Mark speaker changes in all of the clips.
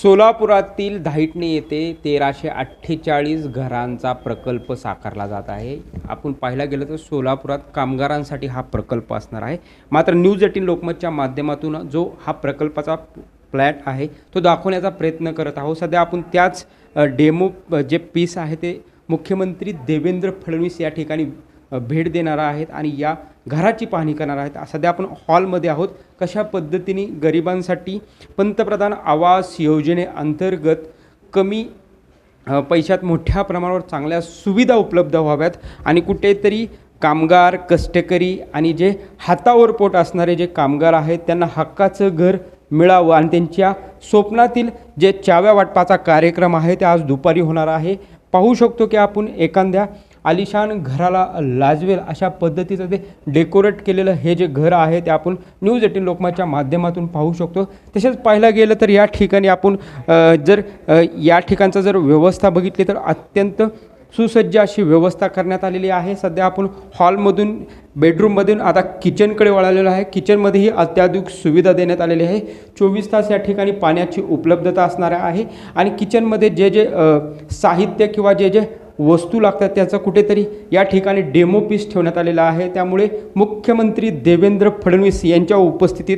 Speaker 1: सोलापुरातील धायटणे येथे 1348 घरांचा प्रकल्प साकारला जात आहे। आपण पाहायला गेलं तर सोलापुरात कामगारांसाठी हा प्रकल्प असणार आहे। मात्र न्यूज 18 लोकमतच्या माध्यमातून जो हा प्रकल्पाचा फ्लॅट आहे तो दाखवण्याचा प्रयत्न करत आहोत। सध्या आपण त्याच डेमो जे पीस आहे ते मुख्यमंत्री देवेंद्र फडणवीस या ठिकाणी भेट देणार आहेत आणि या घराची पाहणी करणार आहेत। सध्या आपण हॉलमध्ये आहोत। कशा पद्धतीने गरिबांसाठी पंतप्रधान आवास योजनेअंतर्गत कमी पैशात मोठ्या प्रमाणावर चांगल्या सुविधा उपलब्ध व्हाव्यात आणि कुठेतरी कामगार कष्टकरी आणि जे हातावर पोट असणारे जे कामगार आहेत त्यांना हक्काचं घर मिळावं आणि त्यांच्या स्वप्नातील जे चाव्या वाटपाचा कार्यक्रम आहे ते आज दुपारी होणार आहे। पाहू शकतो की आपण एखाद्या आलिशान घराला लाजवेल अशा पद्धतीचं ते डेकोरेट केलेलं हे जे घर आहे ते आपण न्यूज 18 लोकमतच्या माध्यमातून पाहू शकतो। तसेच पाहायला गेलं तर या ठिकाणी आपण जर या ठिकाणचं जर व्यवस्था बघितली तर अत्यंत सुसज्ज अशी व्यवस्था करण्यात आलेली आहे। सध्या आपण हॉलमधून बेडरूममधून आता किचनकडे वळालेलो आहे। किचनमध्येही अत्याधुनिक सुविधा देण्यात आलेली आहे। 24 तास या ठिकाणी पाण्याची उपलब्धता असणार आहे आणि किचनमध्ये जे जे साहित्य किंवा जे जे वस्तू लागतात त्याचं कुठेतरी या ठिकाणी डेमो पीस ठेवण्यात आलेला आहे। त्यामुळे मुख्यमंत्री देवेंद्र फडणवीस यांच्या उपस्थितीत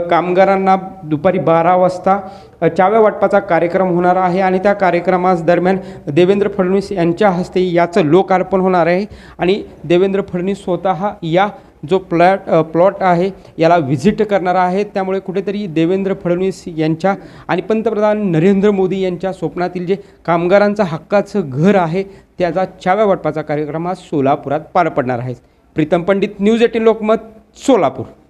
Speaker 1: कामगारांना दुपारी 12 वाजता चाव्या वाटपाचा कार्यक्रम होणार आहे आणि त्या कार्यक्रमास दरम्यान देवेंद्र फडणवीस यांच्या हस्ते याचं लोकार्पण होणार आहे आणि देवेंद्र फडणवीस स्वतः या जो प्लॉट आहे याला व्हिजिट करणार आहे। त्यामुळे कुठेतरी देवेंद्र फडणवीस यांच्या आणि पंतप्रधान नरेंद्र मोदी यांच्या स्वप्नातील जे कामगारांचा हक्काचं घर आहे त्याचा चाव्या वाटपाचा कार्यक्रम आज सोलापुरात पार पडणार आहे। प्रीतम पंडित, न्यूज 18 लोकमत, सोलापूर।